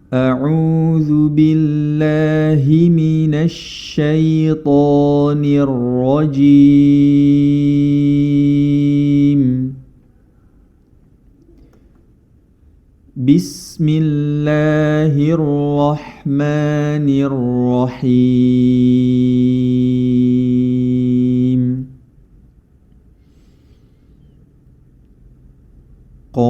أعوذ بالله من الشيطان الرجيم. بسم الله الرحمن الرحيم. قاف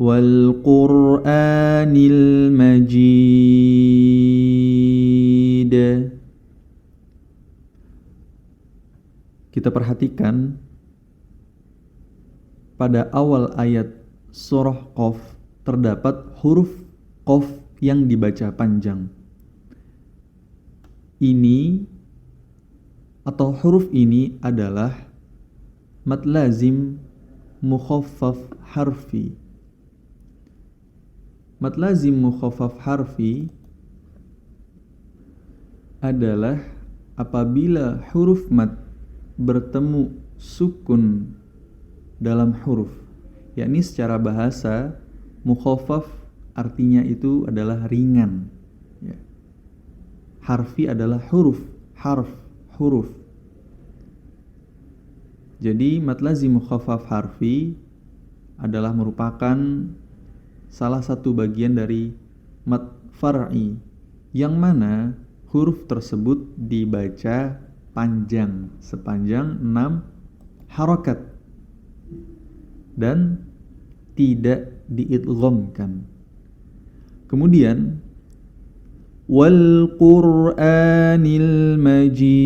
والقرآن المجيد. Kita perhatikan pada awal ayat surah Qaf terdapat huruf Qaf yang dibaca panjang. Ini atau huruf ini adalah mad lazim mukhaffaf harfi. Mad lazim mukhaffaf harfi adalah apabila huruf mad bertemu sukun dalam huruf, yakni secara bahasa mukhaffaf artinya itu adalah ringan ya. Harfi adalah huruf, harf, huruf. Jadi mad lazim mukhaffaf harfi adalah merupakan salah satu bagian dari mad far'i yang mana huruf tersebut dibaca panjang sepanjang 6 harokat dan tidak diidghamkan. Kemudian wal Qur'anil Majid.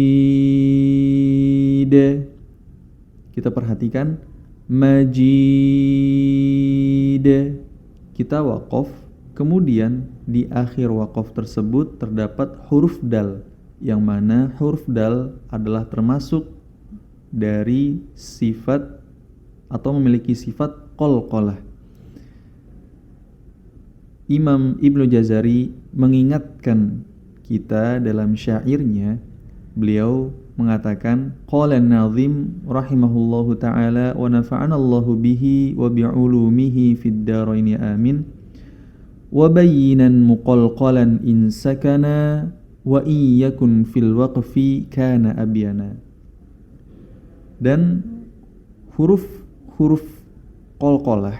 Kita perhatikan Majid. Kita waqaf, kemudian di akhir waqaf tersebut terdapat huruf dal, yang mana huruf dal adalah termasuk dari sifat atau memiliki sifat qalqalah. Imam Ibnu Jazari mengingatkan kita dalam syairnya. Beliau mengatakan, qala an-nazim rahimahullahu ta'ala wa nafa'anallahu bihi wa bi'ulumihi fid dharaini amin, wa bayyinan muqalqalan in sakana wa iyakun fil waqfi kana abyana. Dan huruf qalqalah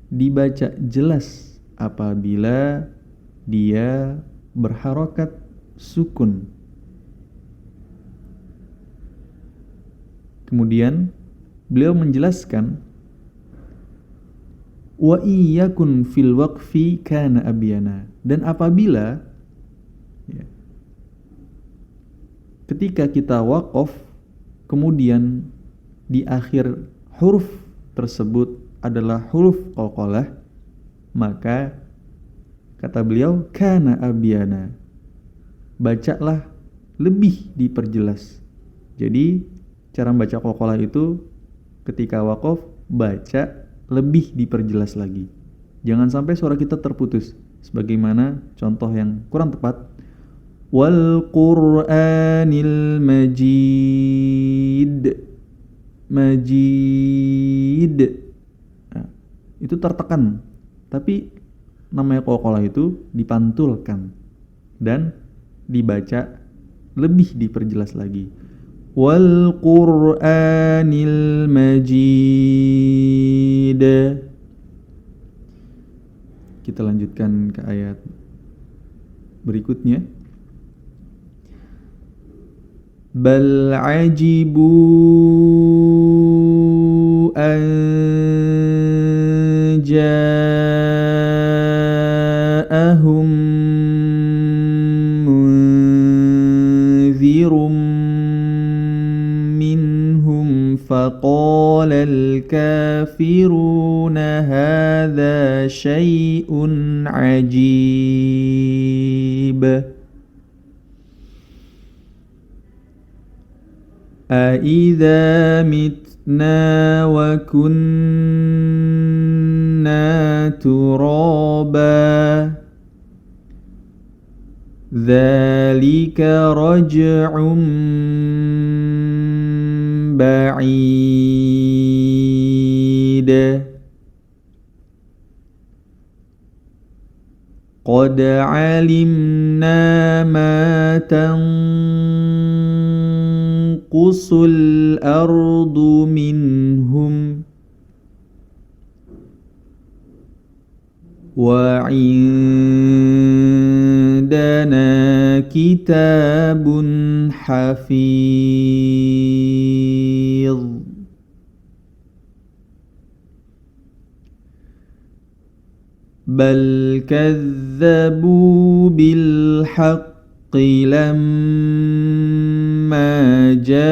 dibaca jelas apabila dia berharokat sukun. Kemudian beliau menjelaskan wa iyakun fil waqfi kana abyana, dan apabila ketika kita waqaf kemudian di akhir huruf tersebut adalah huruf qalqalah, maka kata beliau kana abyana, bacalah lebih diperjelas. Jadi cara membaca qalqalah itu ketika waqaf baca lebih diperjelas lagi. Jangan sampai suara kita terputus, sebagaimana contoh yang kurang tepat, wal Qur'anil Majid. Majid, nah, itu tertekan, tapi namanya qalqalah itu dipantulkan dan dibaca lebih diperjelas lagi. Wal Qur'anil Majid. Kita lanjutkan ke ayat berikutnya. Bal ajibu an ja'ahum munzirum minhum faqala al-kafiruna hadha syai'un ajib. أَإِذَا مِتْنَا وَكُنَّا تُرَابًا ذَلِكَ رَجْعٌ بعيد قد علمنا ما تنقص الأرض منهم وعندنا كتاب حفيظ بل كذبوا بالحق لما جاءهم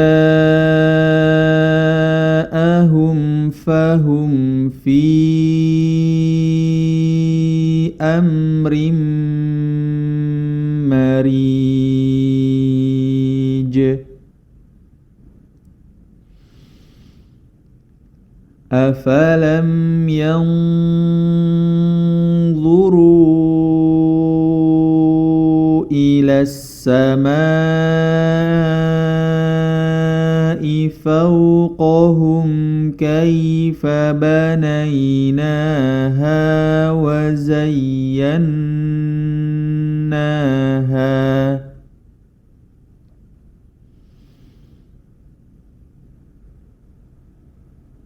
فهم في أمر مريج أفلم ينظروا إلى السماء فوقهم كيف بنيناها وزيناها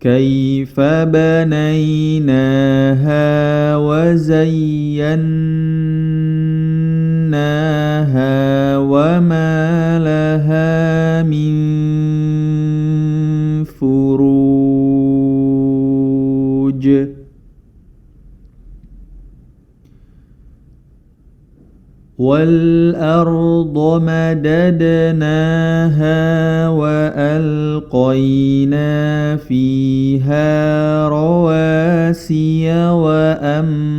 كيف بنيناها وزيناها وما لها من فروج والأرض مددناها وألقينا فيها رواسي وأنبتنا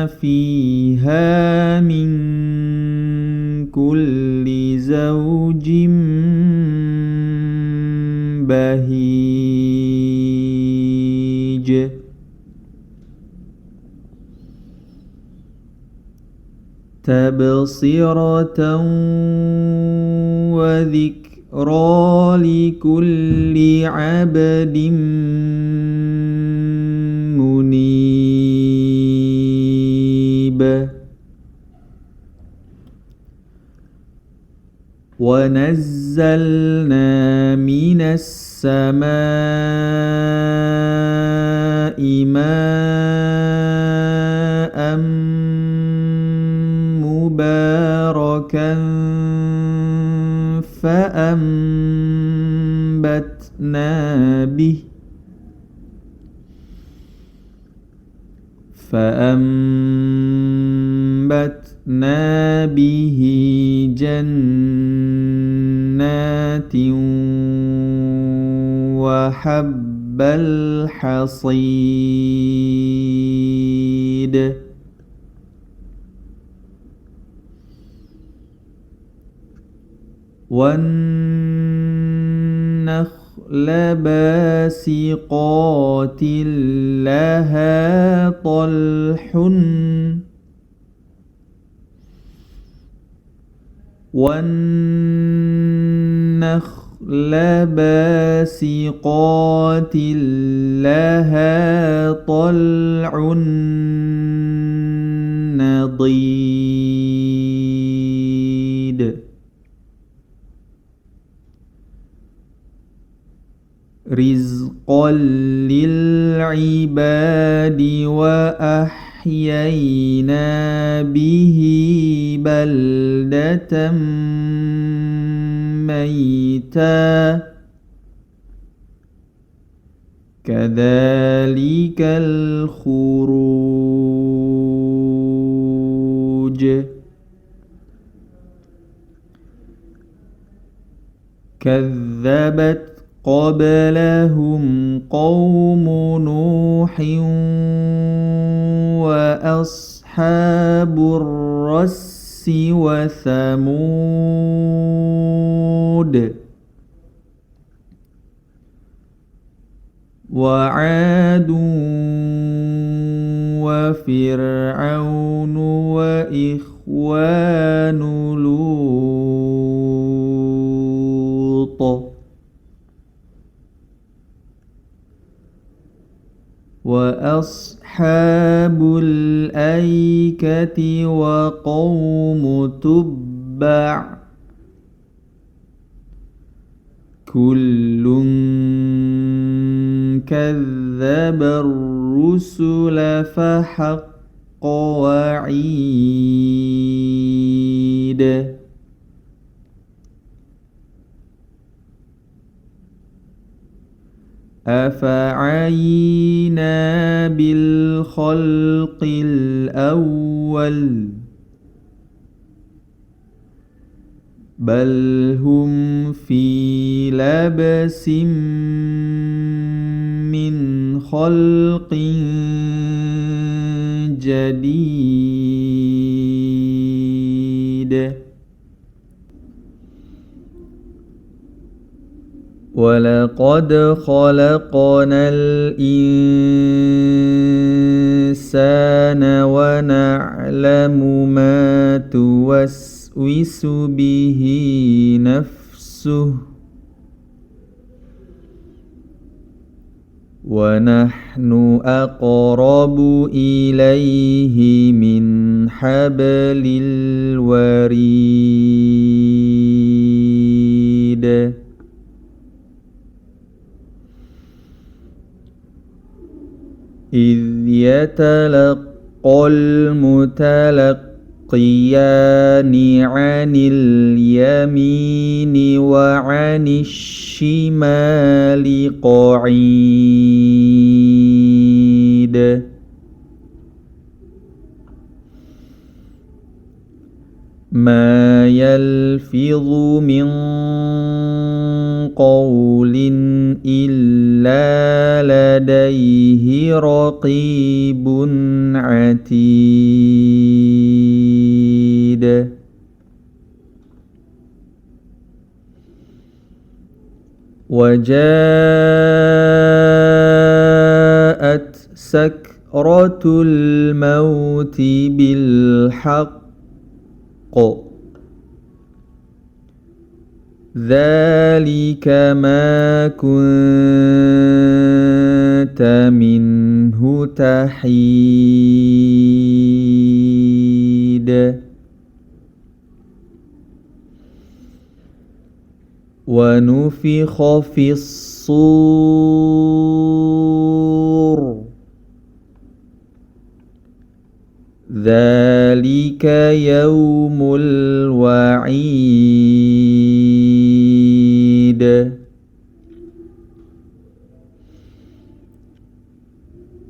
فيها من كل زوج بهيج تبصرة وذكرى لكل عبد منيب ونزلنا من السماء ماء مباركا فأنبتنا به جنات وحب الحصيد والنخل باسقات لها طلح نضيد رزقا للعباد وأحيينا به بلدة ميتا كذلك الخروج كذبت قبلهم قوم نوح وأصحاب الرس وثمود وعاد وفرعون وإخوان لوط وأصحاب الأيكة وقوم تبع كل كذب الرسل فحق وعيد أفعينا بالخلق الأول بل هم في لبس من خلق جديد ولقد خلقنا الإنسان ونعلم ما توسوس به نفسه ونحن أقرب إليه من حبل الوريد إذ يتلقى المتلقيان عن اليمين وعن الشمال قعيد ما يلفظ من قول إلا لديه رقيب عتيد وجاءت سكرة الموت بالحق ذلك ما كنت منه تحيد ونفخ في الصور ذلك يوم الوعيد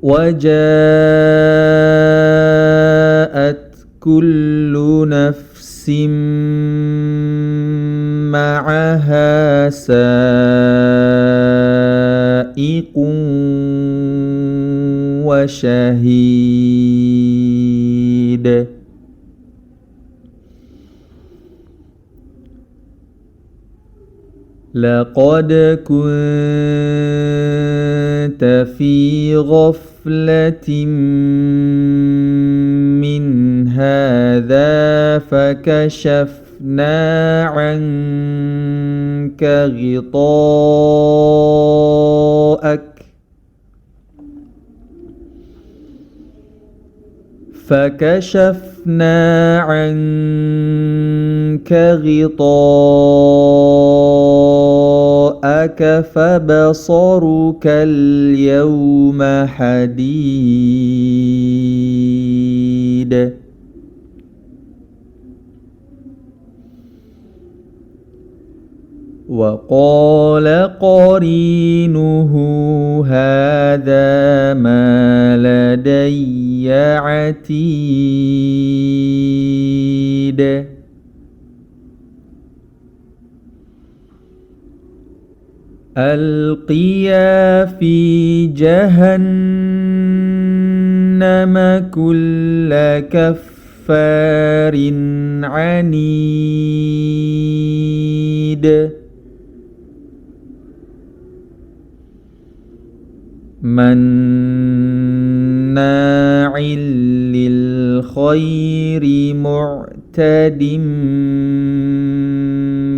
وجاءت كل نفس معها سائق وشهيد لقد كنت في غفلة من هذا فكشفنا عنك غطاءك فبصرك اليوم حديد وقال قرينه هذا ما لدي عتيد ألقيا في جهنم كل كفار عنيد manna'il lil khairi mu'tadim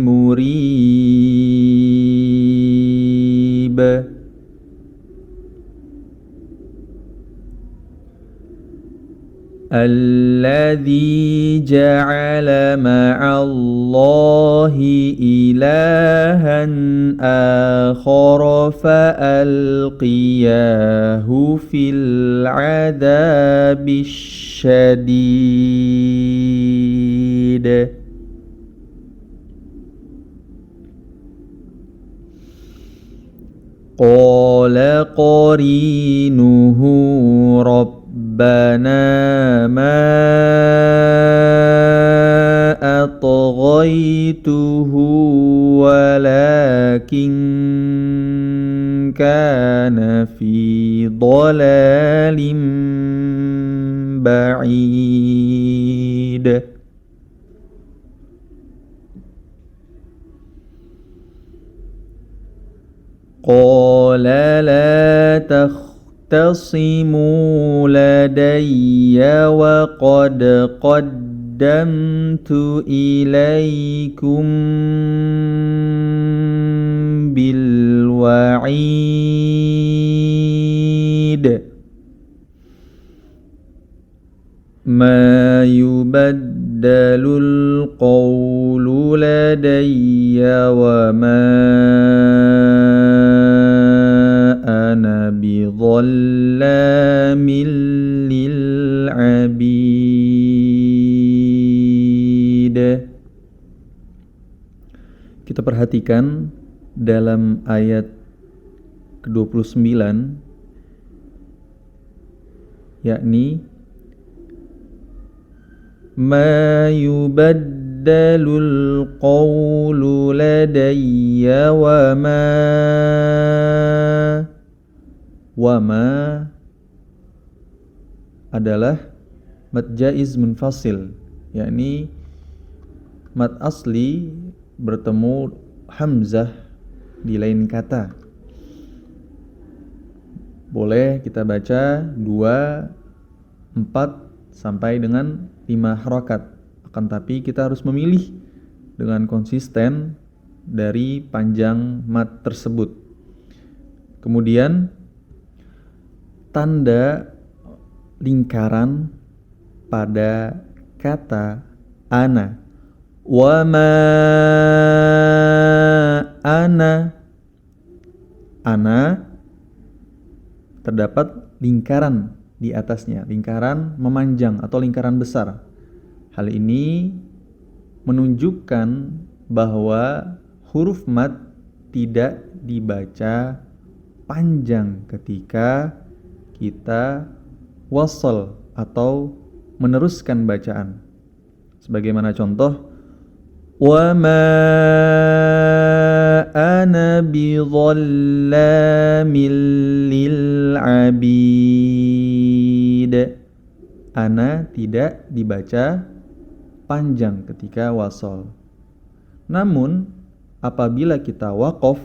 murib. Alladzi ja'ala ma'allahi ilahan akhara fa'alqiyahu fil 'adabis syadid. Qala qarinuhu rabbana ma atghaytuhu walakin kana fi dhalalim ba'id. Qala la takhtasimu ladayya wa qad qaddamtu ilaykum bil wa'id. Ma yubaddalul qawlu ladayya wa ma ana bidhallamin lil abid. Kita perhatikan dalam ayat ke-29, yakni ma yubaddalul qawlu ladayya wa ma adalah mad jaiz munfasil, yakni mad asli bertemu hamzah di lain kata. Boleh kita baca 2, 4 sampai dengan 5 harokat. Akan tapi kita harus memilih dengan konsisten dari panjang mad tersebut. Kemudian tanda lingkaran pada kata ana. Wa ma ana. Ana terdapat lingkaran di atasnya, lingkaran memanjang atau lingkaran besar. Hal ini menunjukkan bahwa huruf mad tidak dibaca panjang ketika kita wasal atau meneruskan bacaan. Sebagaimana contoh, wa ma ana bidhallamin lil abid. Ana tidak dibaca panjang ketika wasal. Namun apabila kita waqaf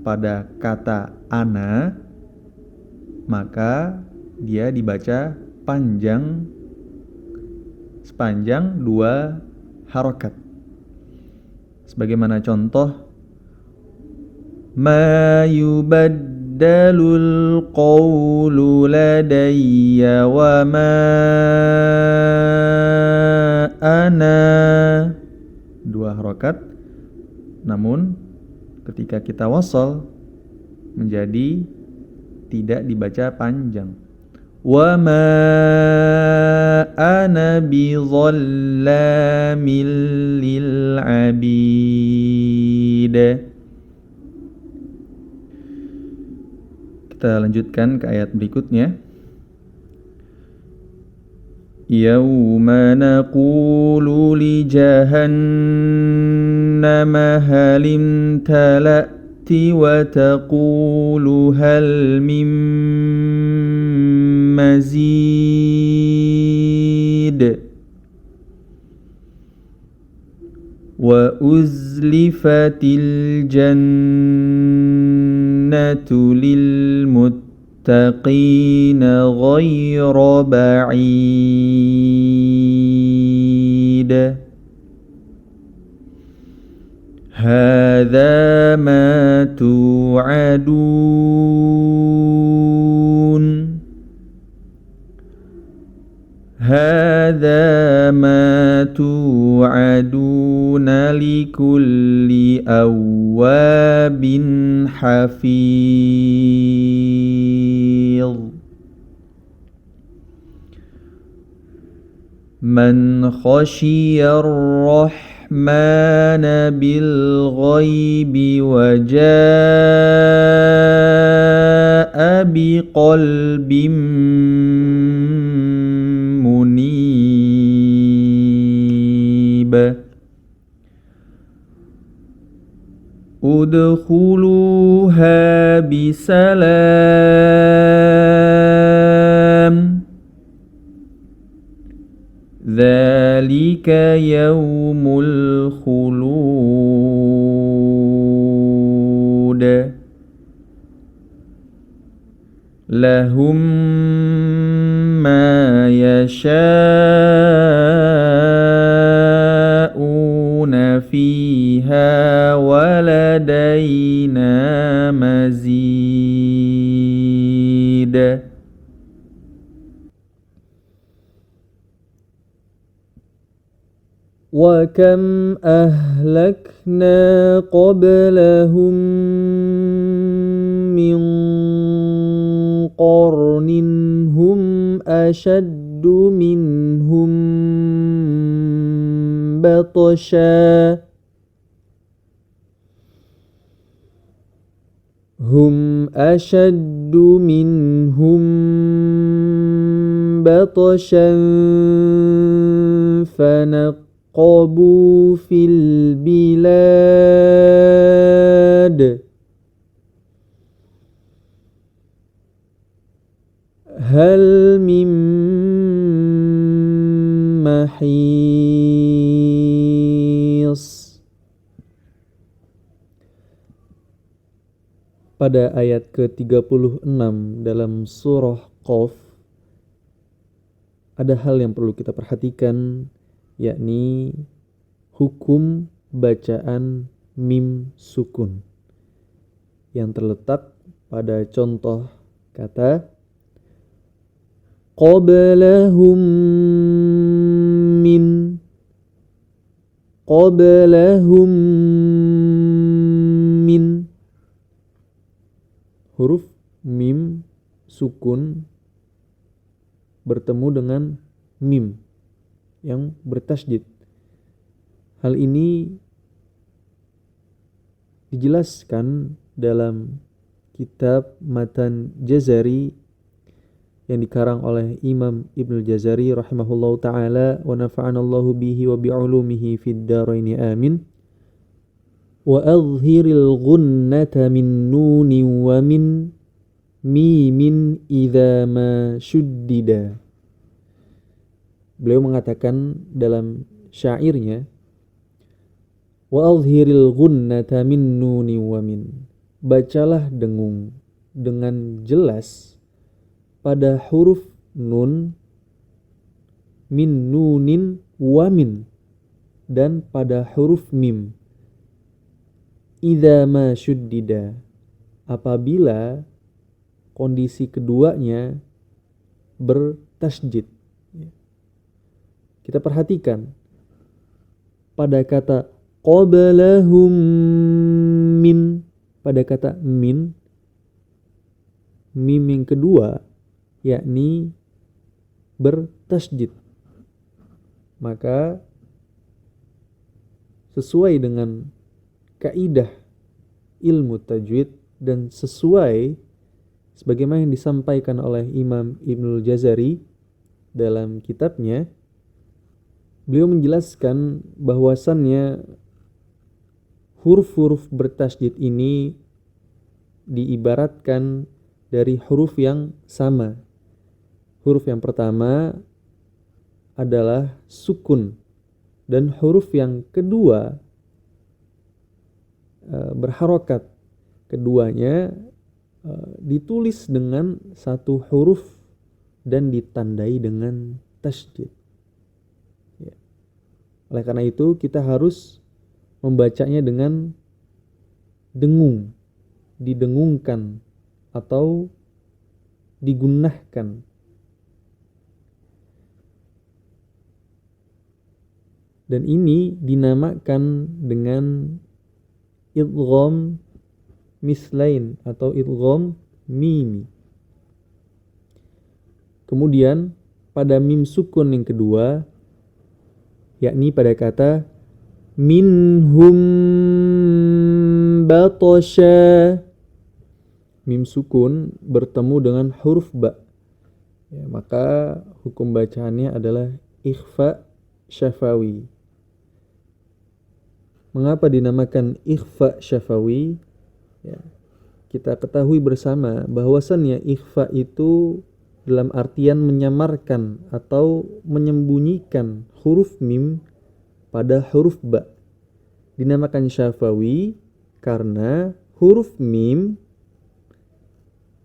pada kata ana, maka dia dibaca panjang sepanjang 2 harokat. Sebagaimana contoh, ma yubaddalul qawlu ladayya wa ma ana. 2 harokat. Namun ketika kita wasal menjadi tidak dibaca panjang. Wa ma ana bidhallamin lil abid. Kita lanjutkan ke ayat berikutnya. Yawma naqulu li jahannama halim tala'ti wa taqulu hal mim mazid wa uzlifatil jannatu lil muttaqin للمتقين غير بعيد هذا ما توعدون هذا ما توعدون لكل أواب حفيظ من خشي الرحمن بالغيب وجاء بقلب منيب ادخلوها بسلام ذلك يوم الخلود لهم ما يشاءون فيها ولدينا مزيد وكم أهلكنا قبلهم من قرن هم أشد منهم بطشا فنقبوا في البلاد هل من محيص. Pada ayat ke-36 dalam surah Qaf ada hal yang perlu kita perhatikan, yakni hukum bacaan mim sukun yang terletak pada contoh kata qablahum min. Huruf mim sukun bertemu dengan mim yang bertasydid. Hal ini dijelaskan dalam kitab Matan Jazari yang dikarang oleh Imam Ibnu Jazari rahimahullahu ta'ala wa nafa'anallahu bihi wa bi'ulumihi fid daraini amin. Wa adhhiril ghunnata min nunin wa min mimin idza ma syuddida. Beliau mengatakan dalam syairnya wa adhhiril ghunnata min nunin wa min. Bacalah dengung dengan jelas pada huruf nun, min nunin wa min, dan pada huruf mim idza ma syuddida, apabila kondisi keduanya bertasydid. Kita perhatikan pada kata qablahum min, pada kata min, mim yang kedua yakni bertasydid. Maka sesuai dengan kaidah ilmu tajwid dan sesuai sebagaimana yang disampaikan oleh Imam Ibnu Jazari dalam kitabnya, beliau menjelaskan bahwasannya huruf-huruf bertasydid ini diibaratkan dari huruf yang sama. Huruf yang pertama adalah sukun dan huruf yang kedua berharokat. Keduanya ditulis dengan satu huruf dan ditandai dengan tasydid. Ya. Oleh karena itu kita harus membacanya dengan dengung, didengungkan atau digunahkan. Dan ini dinamakan dengan idgham mislain atau idgham mimi. Kemudian pada mim sukun yang kedua, yakni pada kata minhum batasha, mim sukun bertemu dengan huruf ba. Ya, maka hukum bacaannya adalah ikhfa syafawi. Mengapa dinamakan ikhfa syafawi? Ya, kita ketahui bersama bahwasannya ikhfa itu dalam artian menyamarkan atau menyembunyikan huruf mim pada huruf ba. Dinamakan syafawi karena huruf mim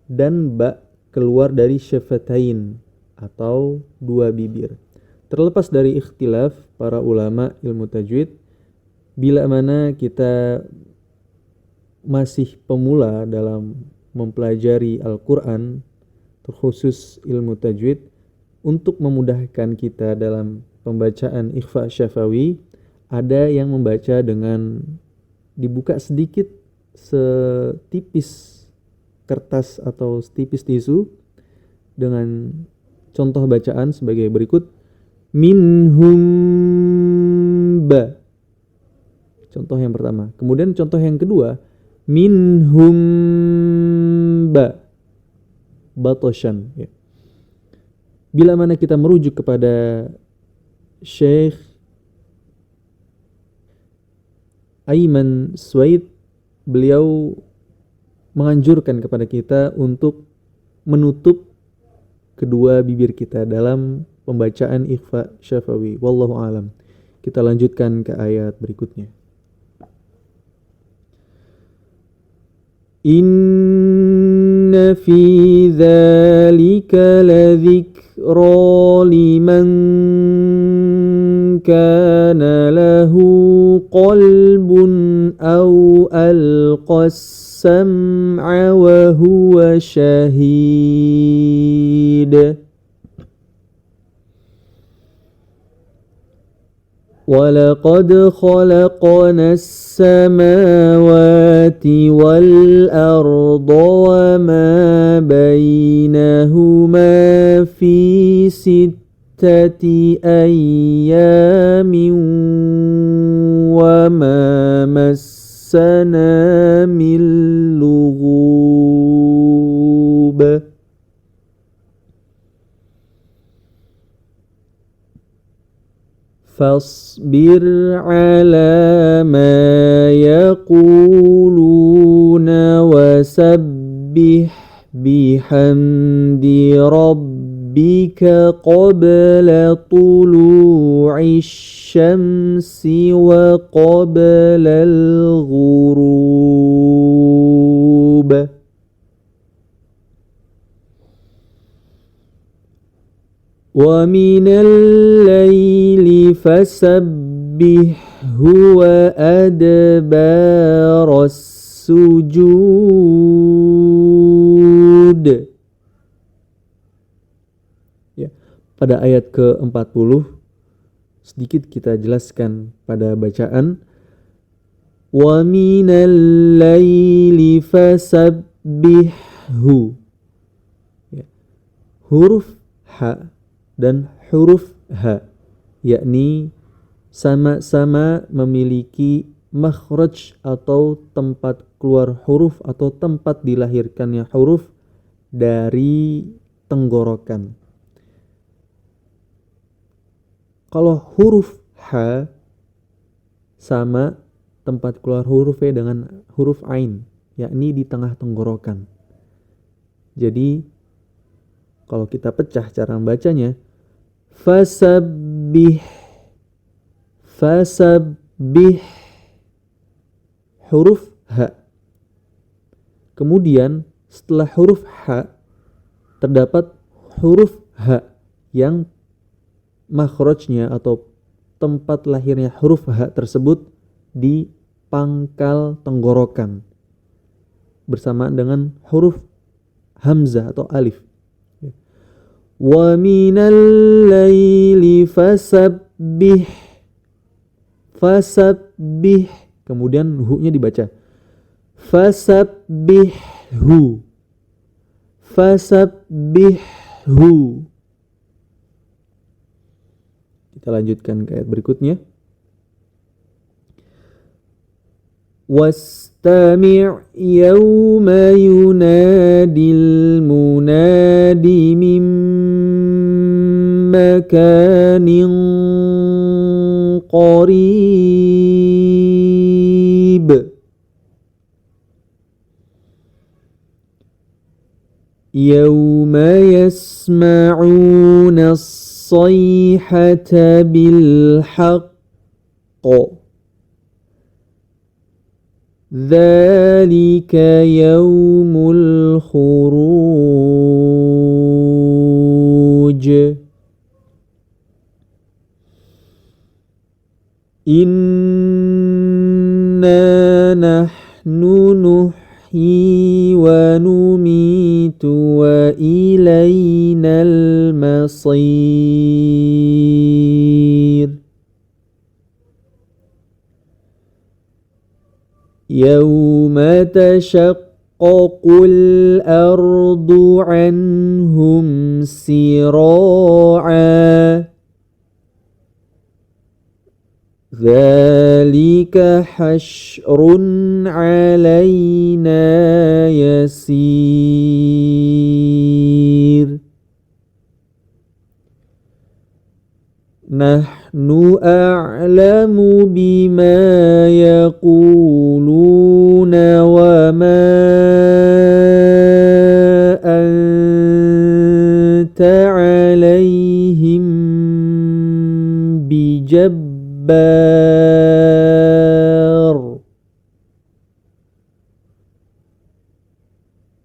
dan ba keluar dari syafatain atau dua bibir. Terlepas dari ikhtilaf para ulama ilmu tajwid, bila mana kita masih pemula dalam mempelajari Al-Quran, terkhusus ilmu tajwid, untuk memudahkan kita dalam pembacaan ikhfa syafawi, ada yang membaca dengan dibuka sedikit setipis kertas atau setipis tisu dengan contoh bacaan sebagai berikut: minhum ba. Contoh yang pertama. Kemudian contoh yang kedua, minhum ba batoshan. Ya. Bila mana kita merujuk kepada Syekh Aiman Suwaid, beliau menganjurkan kepada kita untuk menutup kedua bibir kita dalam pembacaan ikhfa syafawi. Wallahu alam. Kita lanjutkan ke ayat berikutnya. Inna fi dzalika ladzikra liman kana lahu qalbun aw alqas sam'a wa huwa syahid. وَلَقَدْ خَلَقْنَا السَّمَاوَاتِ وَالْأَرْضَ وَمَا بَيْنَهُمَا فِي سِتَّةِ أَيَّامٍ وَمَا مَسَّنَا مِن لُغُوبٍ. فاصبر على ما يقولون وسبح بحمد ربك قبل طلوع الشمس وقبل الغروب. ومن الليل فسبحه وأدبار السجود. Ya, pada ayat ke-40 sedikit kita jelaskan pada bacaan. وَمِنَ اللَّيْلِ فَسَبِّحْهُ. Ya. Huruf ha dan huruf ha, yakni sama-sama memiliki makhraj atau tempat keluar huruf atau tempat dilahirkannya huruf dari tenggorokan. Kalau huruf ha sama tempat keluar hurufnya dengan huruf ain, yakni di tengah tenggorokan. Jadi kalau kita pecah cara membacanya, fasabbih, huruf ha. Kemudian setelah huruf H terdapat huruf H yang makhrajnya atau tempat lahirnya huruf H tersebut di pangkal tenggorokan bersamaan dengan huruf hamzah atau alif. Wa minal laili fasabbih, kemudian hu-nya dibaca fasabbihhu. Kita lanjutkan ke ayat berikutnya. Wastami' yawma yunadil munadi min makanin qarib. Yawma yasma'una as-sayhata bil haqq. Dzalika yaumul khuruj. Inna nahnu nuhyi wa numitu wa ilainal masir. Yawma tashaqqaqul ardu anhum sira'a. Dzalika hasyrun 'alaina yasir. Nahnu a'lamu bima yaquluna wa ma anta 'alaihim bijabbar.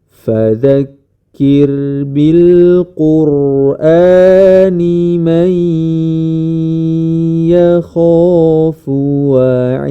Fadzakir bil Qur'ani man yakhafu wa'id.